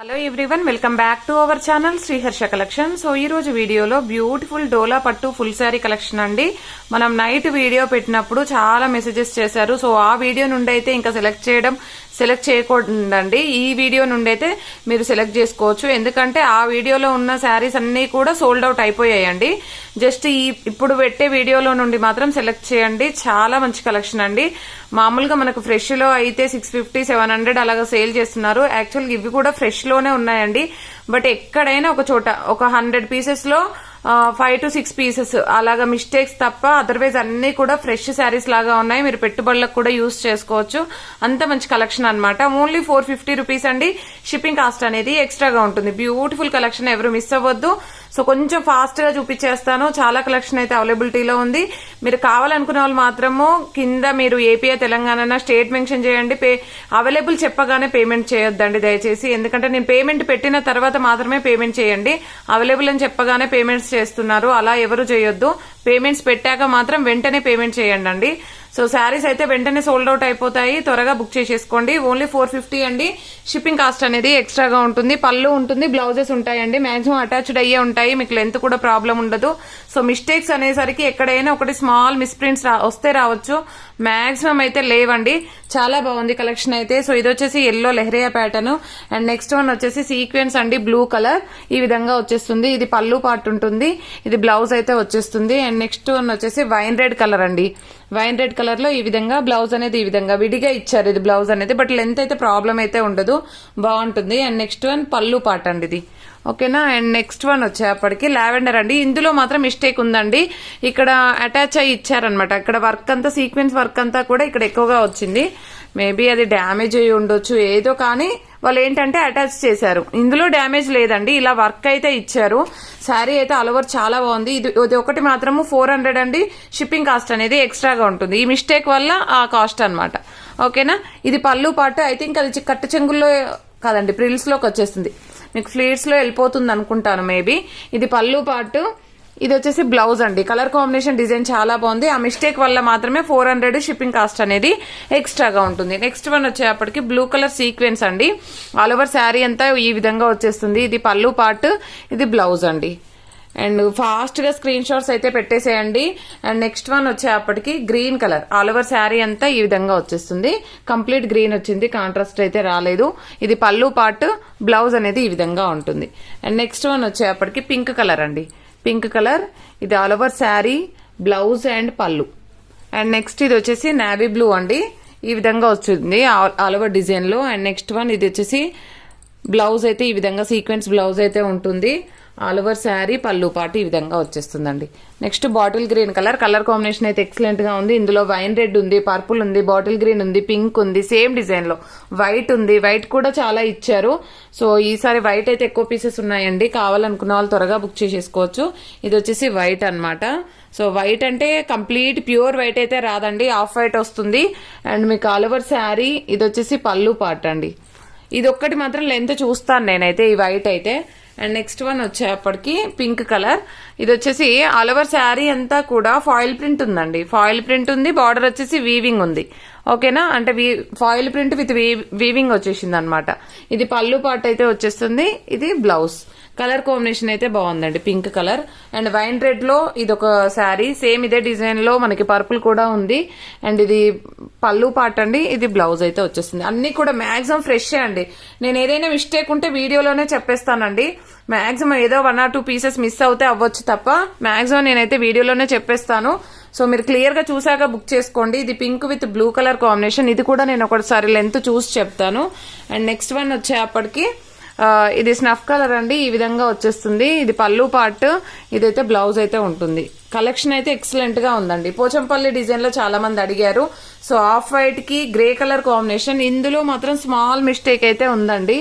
Hello everyone, welcome back to our channel Sriharsha collection. So ఈ రోజు వీడియోలో బ్యూటిఫుల్ డోలా పట్టు ఫుల్ శారీ కలెక్షన్ అండి. మనం నైట్ వీడియో పెట్టినప్పుడు చాలా మెసేజెస్ చేశారు. సో ఆ వీడియో నుండి అయితే ఇంకా సెలెక్ట్ చేయకూడదండి. ఈ వీడియో నుండి అయితే మీరు సెలెక్ట్ చేసుకోవచ్చు. ఎందుకంటే ఆ వీడియోలో ఉన్న శారీస్ అన్ని కూడా సోల్డ్ అవుట్ అయిపోయాయండి. జస్ట్ ఇప్పుడు పెట్టే వీడియోలో నుండి మాత్రం సెలెక్ట్ చేయండి. చాలా మంచి కలెక్షన్ అండి. మామూలుగా మనకు ఫ్రెష్ లో అయితే 650, 700 అలాగా సేల్ చేస్తున్నారు. యాక్చువల్గా ఇవి కూడా ఫ్రెష్ లోనే ఉన్నాయండి. బట్ ఎక్కడైనా ఒక చోట ఒక 100 పీసెస్ లో 5 to 6 పీసెస్ అలాగా మిస్టేక్స్ తప్ప అదర్వైజ్ అన్ని కూడా ఫ్రెష్ శారీస్ లాగా ఉన్నాయి. మీరు పెట్టుబడులకు కూడా యూజ్ చేసుకోవచ్చు. అంత మంచి కలెక్షన్ అనమాట. ఓన్లీ 450 రూపీస్ అండి. షిప్పింగ్ కాస్ట్ అనేది ఎక్స్ట్రాగా ఉంటుంది. బ్యూటిఫుల్ కలెక్షన్, ఎవరు మిస్ అవ్వద్దు. సో కొంచెం ఫాస్ట్ గా చూపించేస్తాను. చాలా కలెక్షన్ అయితే అవైలబిలిటీలో ఉంది. మీరు కావాలనుకునే వాళ్ళు మాత్రము కింద మీరు ఏపీఐ తెలంగాణ స్టేట్ మెన్షన్ చేయండి. అవైలబుల్ చెప్పగానే పేమెంట్ చేయొద్దండి దయచేసి. ఎందుకంటే నేను పేమెంట్ పెట్టిన తర్వాత మాత్రమే పేమెంట్ చేయండి. అవైలబుల్ అని చెప్పగానే పేమెంట్స్ చేస్తున్నారు, అలా ఎవరు చేయొద్దు. పేమెంట్స్ పెట్టాక మాత్రం వెంటనే పేమెంట్ చేయండి. సో శారీస్ అయితే వెంటనే సోల్డ్ అవుట్ అయిపోతాయి. త్వరగా బుక్ చేసేసుకోండి. ఓన్లీ 450 అండి. షిప్పింగ్ కాస్ట్ అనేది ఎక్స్ట్రాగా ఉంటుంది. పళ్ళు ఉంటుంది, బ్లౌజెస్ ఉంటాయండి. మాక్సిమం అటాచ్డ్ అయ్యే ఉంటాయి. మీకు లెంత్ కూడా ప్రాబ్లం ఉండదు. సో మిస్టేక్స్ అనేసరికి ఎక్కడైనా ఒకటి స్మాల్ మిస్ప్రింట్స్ వస్తే రావచ్చు. మాక్సిమం అయితే లేవండి. చాలా బాగుంది కలెక్షన్ అయితే. సో ఇది వచ్చేసి yellow leheriya pattern and next one వచ్చేసి సీక్వెన్స్ అండి, బ్లూ కలర్ ఈ విధంగా వచ్చేస్తుంది. ఇది పళ్ళు పార్ట్ ఉంటుంది. ఇది బ్లౌజ్ అయితే వచ్చేస్తుంది. అండ్ నెక్స్ట్ వన్ వచ్చేసి వైన్ రెడ్ కలర్ అండి. వైన్ రెడ్ కలర్ లో ఈ విధంగా బ్లౌజ్ అనేది ఈ విధంగా విడిగా ఇచ్చారు. ఇది బ్లౌజ్ అనేది బట్ లెంత్ అయితే ప్రాబ్లం అయితే ఉండదు, బాగుంటుంది. అండ్ నెక్స్ట్ వన్ పళ్ళు పార్ట్ అండి ఇది, ఓకేనా. అండ్ నెక్స్ట్ వన్ వచ్చేప్పటికి లావెండర్ అండి. ఇందులో మాత్రం మిస్టేక్ ఉందండి. ఇక్కడ అటాచ్ అయ్యి ఇచ్చారనమాట. ఇక్కడ వర్క్ అంతా సీక్వెన్స్ వర్క్ అంతా కూడా ఇక్కడ ఎక్కువగా వచ్చింది. మేబీ అది డ్యామేజ్ అయ్యి ఉండొచ్చు ఏదో, కానీ వాళ్ళు ఏంటంటే అటాచ్ చేశారు. ఇందులో డ్యామేజ్ లేదండి, ఇలా వర్క్ అయితే ఇచ్చారు. శారీ అయితే ఆల్ ఓవర్ చాలా బాగుంది. ఇది ఒకటి మాత్రము 400 అండి. షిప్పింగ్ కాస్ట్ అనేది ఎక్స్ట్రాగా ఉంటుంది. ఈ మిస్టేక్ వల్ల ఆ కాస్ట్ అనమాట, ఓకేనా. ఇది పళ్ళు పాటు ఐ థింక్ అది కట్టు చెంగుల్లో కాదండి, ప్రిల్స్ లోకి వచ్చేస్తుంది. మీకు ఫ్లీట్స్ లో వెళ్ళిపోతుంది అనుకుంటాను మేబీ. ఇది పళ్ళు పాటు, ఇది వచ్చేసి బ్లౌజ్ అండి. కలర్ కాంబినేషన్ డిజైన్ చాలా బాగుంది. ఆ మిస్టేక్ వల్ల మాత్రమే 400 షిప్పింగ్ కాస్ట్ అనేది ఎక్స్ట్రాగా ఉంటుంది. నెక్స్ట్ వన్ వచ్చేప్పటికి బ్లూ కలర్ సీక్వెన్స్ అండి. ఆల్ ఓవర్ శారీ అంతా ఈ విధంగా వచ్చేస్తుంది. ఇది పళ్ళు పార్ట్, ఇది బ్లౌజ్ అండి. అండ్ ఫాస్ట్ గా స్క్రీన్ షాట్స్ అయితే పెట్టేసేయండి. అండ్ నెక్స్ట్ వన్ వచ్చేప్పటికి green colour, all over sari అంతా ఈ విధంగా వచ్చేస్తుంది. కంప్లీట్ గ్రీన్ వచ్చింది, కాంట్రాస్ట్ అయితే రాలేదు. ఇది పళ్ళు పార్ట్, బ్లౌజ్ అనేది ఈ విధంగా ఉంటుంది. అండ్ నెక్స్ట్ వన్ వచ్చేప్పటికి పింక్ కలర్ అండి. పింక్ కలర్, ఇది all over sari, blouse and పళ్ళు. అండ్ నెక్స్ట్ ఇది వచ్చేసి నావీ బ్లూ అండి. ఈ విధంగా వచ్చింది ఆల్ ఓవర్ డిజైన్ లో. అండ్ నెక్స్ట్ వన్ ఇది వచ్చేసి బ్లౌజ్ అయితే ఈ విధంగా సీక్వెన్స్ బ్లౌజ్ అయితే ఉంటుంది. ఆల్ ఓవర్ శారీ, పళ్ళు పాటు ఈ విధంగా వచ్చేస్తుందండి. Next bottle green colour, colour combination అయితే ఎక్సలెంట్ గా ఉంది. ఇందులో వైన్ రెడ్ ఉంది, పర్పుల్ ఉంది, బాటిల్ గ్రీన్ ఉంది, పింక్ ఉంది, సేమ్ డిజైన్ లో వైట్ ఉంది. వైట్ కూడా చాలా ఇచ్చారు. సో ఈసారి వైట్ అయితే ఎక్కువ పీసెస్ ఉన్నాయండి. కావాలనుకున్న వాళ్ళు త్వరగా బుక్ చేసేసుకోవచ్చు. ఇది వచ్చేసి వైట్ అన్నమాట. సో వైట్ అంటే కంప్లీట్ ప్యూర్ వైట్ అయితే రాదండి, ఆఫ్ వైట్ వస్తుంది. అండ్ మీకు ఆల్ ఓవర్ శారీ, ఇది వచ్చేసి పళ్ళు పార్ట్ అండి. ఇది ఒక్కటి మాత్రం లెంత్ చూస్తాను నేనైతే, ఈ వైట్ అయితే. అండ్ నెక్స్ట్ వన్ వచ్చేప్పటికి పింక్ కలర్. ఇది వచ్చేసి ఆల్ ఓవర్ శారీ అంతా కూడా ఫాయిల్ ప్రింట్ ఉందండి. ఫాయిల్ ప్రింట్ ఉంది, బార్డర్ వచ్చేసి వీవింగ్ ఉంది, ఓకేనా. అంటే ఫాయిల్ ప్రింట్ విత్ వీవింగ్ వచ్చేసింది అనమాట. ఇది పళ్ళు పార్ట్ అయితే వచ్చేస్తుంది. ఇది బ్లౌజ్. కలర్ కాంబినేషన్ అయితే బాగుందండి, pink colour. And wine red లో ఇది ఒక శారీ, సేమ్ ఇదే డిజైన్ లో మనకి పర్పుల్ కూడా ఉంది. అండ్ ఇది పళ్ళు పార్ట్ అండి, ఇది బ్లౌజ్ అయితే వచ్చేస్తుంది. అన్ని కూడా మాక్సిమం ఫ్రెష్ అండి. నేను ఏదైనా మిస్టేక్ ఉంటే వీడియోలోనే చెప్పేస్తానండి. మాక్సిమం ఏదో 1 or 2 పీసెస్ మిస్ అవుతే అవ్వచ్చు తప్ప మాక్సిమం నేనైతే వీడియోలోనే చెప్పేస్తాను. సో మీరు క్లియర్ గా చూసాక బుక్ చేసుకోండి. ఇది pink with blue colour combination. ఇది కూడా నేను ఒకసారి లెంత్ చూసి చెప్తాను. అండ్ నెక్స్ట్ వన్ వచ్చేప్పటికి ఇది స్నఫ్ కలర్ అండి. ఈ విధంగా వచ్చేస్తుంది. ఇది పళ్ళు పార్ట్, ఇదైతే బ్లౌజ్ అయితే ఉంటుంది. కలెక్షన్ అయితే ఎక్సలెంట్ గా ఉందండి. పోచంపల్లి డిజైన్ లో చాలా మంది అడిగారు. సో ఆఫ్ వైట్ కి గ్రే కలర్ కాంబినేషన్. ఇందులో మాత్రం స్మాల్ మిస్టేక్ అయితే ఉందండి.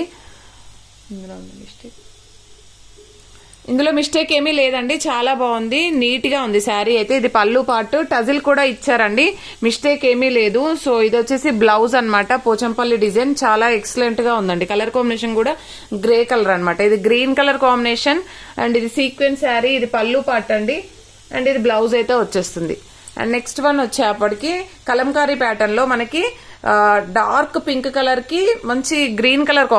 ఇందులో మిస్టేక్ ఏమీ లేదండి, చాలా బాగుంది, నీట్ గా ఉంది శారీ అయితే. ఇది పళ్ళు పార్ట్, టజిల్ కూడా ఇచ్చారండి, మిస్టేక్ ఏమీ లేదు. సో ఇది వచ్చేసి బ్లౌజ్ అన్నమాట. పోచంపల్లి డిజైన్ చాలా ఎక్సలెంట్ గా ఉందండి. కలర్ కాంబినేషన్ కూడా గ్రే కలర్ అన్నమాట. ఇది గ్రీన్ కలర్ కాంబినేషన్. అండ్ ఇది సీక్వెన్స్ శారీ, ఇది పళ్ళు పార్ట్ అండి. అండ్ ఇది బ్లౌజ్ అయితే వచ్చేస్తుంది. అండ్ నెక్స్ట్ వన్ వచ్చేప్పటికి కలంకారీ ప్యాటర్న్ లో మనకి డార్క్ పింక్ కలర్ కి మంచి గ్రీన్ కలర్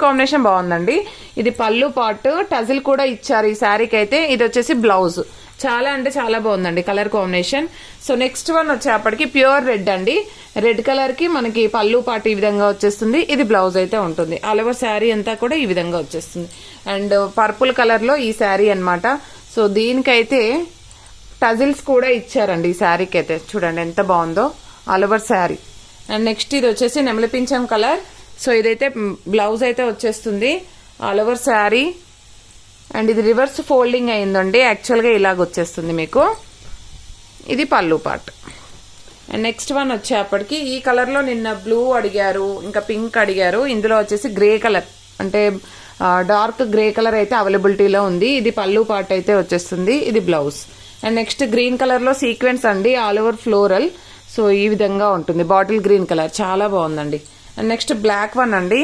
కాంబినేషన్ బాగుందండి. ఇది పళ్ళు పార్ట్, టజిల్ కూడా ఇచ్చారు ఈ శారీకి అయితే. ఇది వచ్చేసి బ్లౌజ్. చాలా అంటే చాలా బాగుందండి colour combination. So next one వచ్చేప్పటికి ప్యూర్ రెడ్ అండి. రెడ్ కలర్ కి మనకి పళ్ళు పాటు ఈ విధంగా వచ్చేస్తుంది. ఇది బ్లౌజ్ అయితే ఉంటుంది. ఆల్ ఓవర్ శారీ అంతా కూడా ఈ విధంగా వచ్చేస్తుంది. అండ్ పర్పుల్ కలర్ లో ఈ శారీ అన్నమాట. సో దీనికైతే టజిల్స్ కూడా ఇచ్చారండి ఈ శారీకి అయితే. చూడండి ఎంత బాగుందో all over sari. And next ఇది వచ్చేసి నెమలి పింఛం కలర్. సో ఇదైతే బ్లౌజ్ అయితే వచ్చేస్తుంది ఆల్ ఓవర్ శారీ. అండ్ ఇది రివర్స్ ఫోల్డింగ్ అయిందండి. యాక్చువల్గా ఇలాగ వచ్చేస్తుంది మీకు. ఇది పళ్ళు పార్ట్. అండ్ నెక్స్ట్ వన్ వచ్చేప్పటికి ఈ కలర్ లో నిన్న బ్లూ అడిగారు, ఇంకా పింక్ అడిగారు. ఇందులో వచ్చేసి గ్రే కలర్ అంటే డార్క్ గ్రే కలర్ అయితే అవైలబిలిటీలో ఉంది. ఇది పళ్ళు పార్ట్ అయితే వచ్చేస్తుంది. ఇది blouse. And next green colour లో సీక్వెన్స్ అండి, ఆల్ ఓవర్ ఫ్లోరల్. సో ఈ విధంగా ఉంటుంది. బాటిల్ గ్రీన్ కలర్ చాలా బాగుందండి. అండ్ నెక్స్ట్ బ్లాక్ వన్ అండి,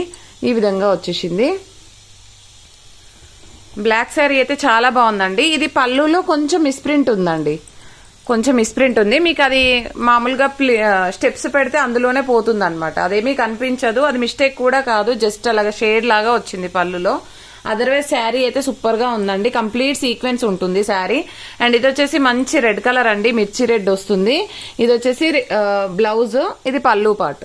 ఈ విధంగా వచ్చేసింది. బ్లాక్ శారీ అయితే చాలా బాగుందండి. ఇది పళ్ళులో కొంచెం మిస్ప్రింట్ ఉందండి, కొంచెం మిస్ప్రింట్ ఉంది. మీకు అది మామూలుగా స్టెప్స్ పెడితే అందులోనే పోతుంది అనమాట. అదేమీ కనిపించదు, అది మిస్టేక్ కూడా కాదు, జస్ట్ అలాగా షేడ్ లాగా వచ్చింది పళ్ళులో. అదర్వైజ్ శారీ అయితే సూపర్ గా ఉందండి. కంప్లీట్ సీక్వెన్స్ ఉంటుంది శారీ. అండ్ ఇది వచ్చేసి మంచి రెడ్ కలర్ అండి, మిర్చి రెడ్ వస్తుంది. ఇది వచ్చేసి బ్లౌజ్, ఇది పళ్ళు పార్ట్.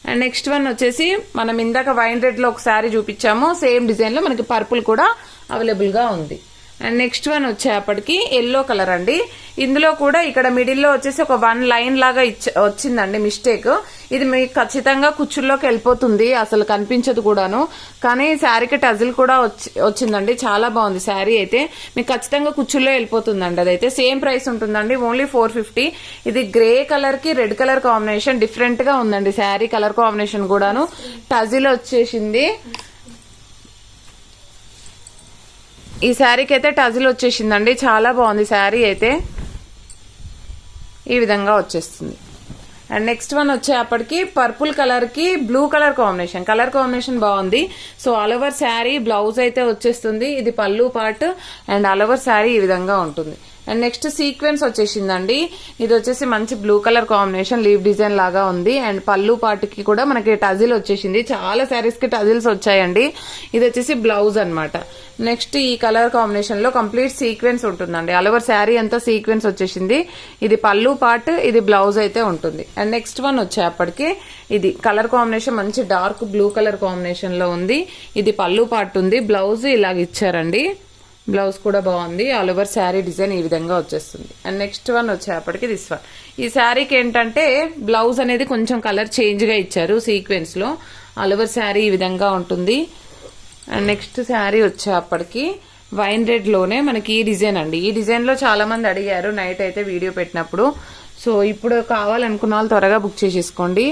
అండ్ నెక్స్ట్ వన్ వచ్చేసి మనం ఇందాక వైన్ రెడ్ లో ఒక శారీ చూపించాము, సేమ్ డిజైన్ లో మనకి పర్పుల్ కూడా అవైలబుల్ గా ఉంది. అండ్ నెక్స్ట్ వన్ వచ్చేప్పటికి ఎల్లో కలర్ అండి. ఇందులో కూడా ఇక్కడ మిడిల్ లో వచ్చేసి ఒక 1 లైన్ లాగా వచ్చిందండి మిస్టేక్. ఇది మీకు ఖచ్చితంగా కుచ్చుల్లోకి వెళ్ళిపోతుంది, అసలు కనిపించదు కూడాను. కానీ శారీకి టజిల్ కూడా వచ్చిందండి. చాలా బాగుంది శారీ అయితే. మీకు ఖచ్చితంగా కుచ్చుల్లో వెళ్ళిపోతుందండి. అదైతే సేమ్ ప్రైస్ ఉంటుందండి, ఓన్లీ 450. ఇది గ్రే కలర్ కి రెడ్ కలర్ కాంబినేషన్ డిఫరెంట్ గా ఉందండి. శారీ కలర్ కాంబినేషన్ కూడాను టజిల్ వచ్చేసింది. ఈ శారీకి అయితే టజిల్ వచ్చేసిందండి. చాలా బాగుంది శారీ అయితే. ఈ విధంగా వచ్చేస్తుంది. అండ్ నెక్స్ట్ వన్ వచ్చేప్పటికి పర్పుల్ కలర్ కి బ్లూ కలర్ కాంబినేషన్ బాగుంది. So all over sari blouse అయితే వచ్చేస్తుంది. ఇది పళ్ళు part. And all over sari ఈ విధంగా ఉంటుంది. అండ్ నెక్స్ట్ సీక్వెన్స్ వచ్చేసిందండి. ఇది వచ్చేసి మంచి blue colour combination, leave design లాగా ఉంది. అండ్ పళ్ళు పార్ట్ కి కూడా మనకి టజిల్ వచ్చేసింది. చాలా శారీస్ కి టజిల్స్ వచ్చాయండి. ఇది వచ్చేసి బ్లౌజ్ అన్నమాట. నెక్స్ట్ ఈ కలర్ కాంబినేషన్ లో కంప్లీట్ సీక్వెన్స్ ఉంటుందండి. ఆల్ ఓవర్ శారీ అంతా సీక్వెన్స్ వచ్చేసింది. ఇది పళ్ళు పార్ట్, ఇది బ్లౌజ్ అయితే ఉంటుంది. అండ్ నెక్స్ట్ వన్ వచ్చేప్పటికి ఇది కలర్ కాంబినేషన్ మంచి డార్క్ బ్లూ కలర్ కాంబినేషన్ లో ఉంది. ఇది పళ్ళు పార్ట్ ఉంది, బ్లౌజ్ ఇలాగ ఇచ్చారండి. బ్లౌజ్ కూడా బాగుంది. ఆల్ ఓవర్ శారీ డిజైన్ ఈ విధంగా వచ్చేస్తుంది. అండ్ నెక్స్ట్ వన్ వచ్చేప్పటికి దిస్ వన్. ఈ శారీకి ఏంటంటే బ్లౌజ్ అనేది కొంచెం కలర్ చేంజ్ గా ఇచ్చారు సీక్వెన్స్ లో. ఆల్ ఓవర్ శారీ ఈ విధంగా ఉంటుంది. అండ్ నెక్స్ట్ శారీ వచ్చేప్పటికి వైన్ రెడ్ లోనే మనకి ఈ డిజైన్ అండి. ఈ డిజైన్ లో చాలా మంది అడిగారు నైట్ అయితే వీడియో పెట్టినప్పుడు. సో ఇప్పుడు కావాలనుకున్న వాళ్ళు త్వరగా బుక్ చేసేసుకోండి.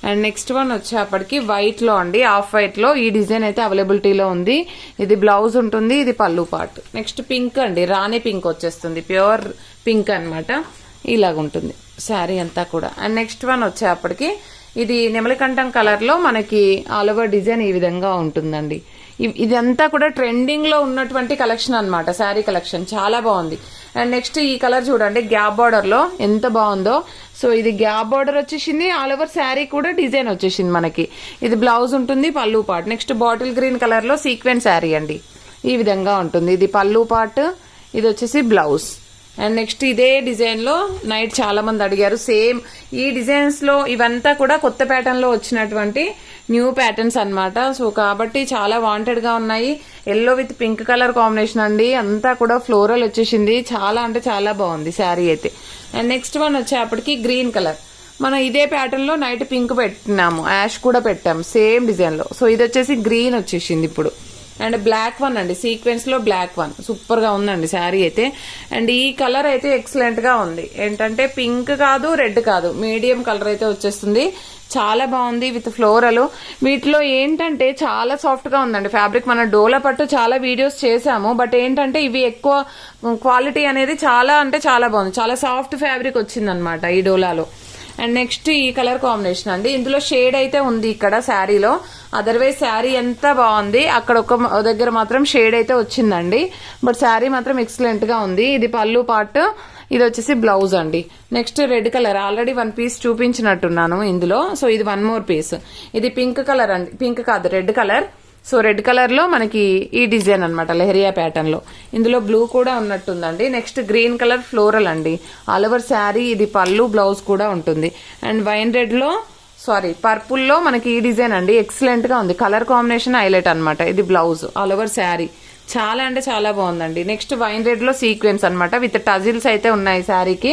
అండ్ నెక్స్ట్ వన్ వచ్చేప్పటికి వైట్ లో అండి, ఆఫ్ వైట్ లో ఈ డిజైన్ అయితే అవైలబిలిటీలో ఉంది. ఇది బ్లౌజ్ ఉంటుంది, ఇది పళ్ళు పార్ట్. నెక్స్ట్ పింక్ అండి, రాణి పింక్ వచ్చేస్తుంది, ప్యూర్ పింక్ అన్నమాట. ఇలాగుంటుంది శారీ అంతా కూడా. అండ్ నెక్స్ట్ వన్ వచ్చేప్పటికి ఇది నెమలికంఠం కలర్ లో మనకి ఆల్ ఓవర్ డిజైన్ ఈ విధంగా ఉంటుందండి. ఇదంతా కూడా ట్రెండింగ్ లో ఉన్నటువంటి కలెక్షన్ అన్నమాట, శారీ కలెక్షన్ చాలా బాగుంది. అండ్ నెక్స్ట్ ఈ కలర్ చూడండి, గ్యాప్ బార్డర్ లో ఎంత బాగుందో. సో ఇది గ్యాప్ బార్డర్ వచ్చేసింది, ఆల్ ఓవర్ శారీ కూడా డిజైన్ వచ్చేసింది మనకి. ఇది బ్లౌజ్ ఉంటుంది, పళ్ళు part. Next bottle green colour లో సీక్వెన్స్ శారీ అండి, ఈ విధంగా ఉంటుంది. ఇది పళ్ళు పార్ట్, ఇది వచ్చేసి బ్లౌజ్. అండ్ నెక్స్ట్ ఇదే డిజైన్ లో నైట్ చాలా మంది అడిగారు సేమ్ ఈ డిజైన్స్ లో. ఇవంతా కూడా కొత్త ప్యాటర్న్ లో వచ్చినటువంటి న్యూ ప్యాటర్న్స్ అన్నమాట. సో కాబట్టి చాలా వాంటెడ్ గా ఉన్నాయి. Yellow with pink colour combination అండి, అంతా కూడా ఫ్లోరల్ వచ్చేసింది. చాలా అంటే చాలా బాగుంది శారీ అయితే. అండ్ నెక్స్ట్ వన్ వచ్చేప్పటికి గ్రీన్ కలర్. మనం ఇదే ప్యాటర్న్ లో నైట్ పింక్ పెట్టినాము, యాష్ కూడా పెట్టాము సేమ్ డిజైన్ లో. సో ఇది వచ్చేసి గ్రీన్ వచ్చేసింది ఇప్పుడు. అండ్ బ్లాక్ వన్ అండి, సీక్వెన్స్ లో బ్లాక్ వన్ సూపర్ గా ఉందండి శారీ అయితే. అండ్ ఈ కలర్ అయితే ఎక్సలెంట్ గా ఉంది. ఏంటంటే పింక్ కాదు, రెడ్ కాదు, మీడియం కలర్ అయితే వచ్చేస్తుంది. చాలా బాగుంది విత్ ఫ్లోరల్. వీటిలో ఏంటంటే చాలా సాఫ్ట్ గా ఉందండి ఫ్యాబ్రిక్. మన డోలా పట్టు చాలా వీడియోస్ చేసాము, బట్ ఏంటంటే ఇవి ఎక్కువ క్వాలిటీ అనేది చాలా అంటే చాలా బాగుంది. చాలా సాఫ్ట్ ఫ్యాబ్రిక్ వచ్చిందనమాట ఈ డోలాలో. అండ్ నెక్స్ట్ ఈ కలర్ కాంబినేషన్ అండి. ఇందులో షేడ్ అయితే ఉంది ఇక్కడ శారీలో, అదర్వైజ్ శారీ ఎంత బాగుంది, అక్కడ ఒక దగ్గర మాత్రం షేడ్ అయితే వచ్చిందండి. బట్ శారీ మాత్రం ఎక్సలెంట్ గా ఉంది. ఇది పళ్ళు పార్ట్, ఇది వచ్చేసి బ్లౌజ్ అండి. Next red colour, already 1 piece చూపించినట్టున్నాను ఇందులో. సో ఇది 1 మోర్ పీస్. ఇది పింక్ కలర్ అండి, పింక్ కాదు red colour. So red colour లో మనకి ఈ డిజైన్ అనమాట, లెహరియా ప్యాటర్న్ లో. ఇందులో బ్లూ కూడా ఉన్నట్టుందండి. నెక్స్ట్ గ్రీన్ కలర్ ఫ్లోరల్ అండి, ఆల్ ఓవర్ శారీ. ఇది పళ్ళు, బ్లౌజ్ కూడా ఉంటుంది. అండ్ వైన్ రెడ్ లో పర్పుల్ లో మనకి ఈ డిజైన్ అండి, ఎక్సలెంట్ గా ఉంది. కలర్ కాంబినేషన్ హైలైట్ అనమాట. ఇది బ్లౌజ్, ఆల్ ఓవర్ శారీ. చాలా అంటే చాలా బాగుందండి. నెక్స్ట్ వైన్ రెడ్ లో సీక్వెన్స్ అనమాట, విత్ టజిల్స్ అయితే ఉన్నాయి శారీకి,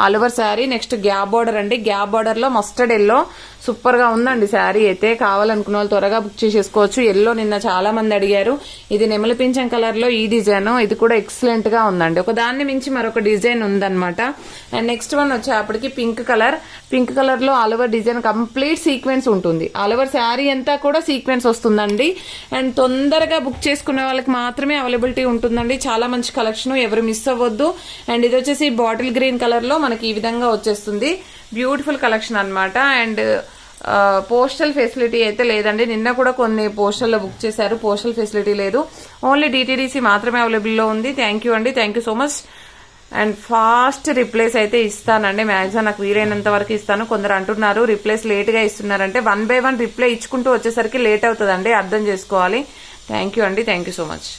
all over sari. Next gap border అండి, గ్యాప్ బార్డర్ లో మస్టర్డ్ ఎల్లో, సూపర్ గా ఉందండి శారీ అయితే. కావాలనుకున్న వాళ్ళు త్వరగా బుక్ చేసేసుకోవచ్చు. ఎల్లో నిన్న చాలా మంది అడిగారు. ఇది నెమలి పింఛం కలర్ లో ఈ డిజైన్, ఇది కూడా ఎక్సలెంట్ గా ఉందండి. ఒక దాన్ని మించి మరొక డిజైన్ ఉందన్నమాట. అండ్ నెక్స్ట్ వన్ వచ్చేప్పటికి పింక్ కలర్. పింక్ కలర్ లో all over design complete sequence ఉంటుంది. ఆల్ ఓవర్ శారీ అంతా కూడా సీక్వెన్స్ వస్తుందండి. అండ్ తొందరగా బుక్ చేసుకునే వాళ్ళకి మాత్రమే అవైలబిలిటీ ఉంటుందండి. చాలా మంచి కలెక్షన్, ఎవరు మిస్ అవ్వద్దు. అండ్ ఇది వచ్చేసి బాటిల్ గ్రీన్ కలర్ లో మనకి ఈ విధంగా వచ్చేస్తుంది. బ్యూటిఫుల్ కలెక్షన్ అనమాట. అండ్ పోస్టల్ ఫెసిలిటీ అయితే లేదండి. నిన్న కూడా కొన్ని పోస్టల్లో బుక్ చేశారు, పోస్టల్ ఫెసిలిటీ లేదు. ఓన్లీ DTDC మాత్రమే అవైలబుల్లో ఉంది. థ్యాంక్ యూ అండి, thank you so much. And fast replace అయితే ఇస్తానండి, మ్యాక్సిమం నాకు వీలైనంత వరకు ఇస్తాను. కొందరు అంటున్నారు రిప్లేస్ లేట్ గా ఇస్తున్నారంటే, 1 by 1 రిప్లై ఇచ్చుకుంటూ వచ్చేసరికి లేట్ అవుతుందండి, అర్థం చేసుకోవాలి. థ్యాంక్ యూ అండి, థ్యాంక్ యూ సో మచ్.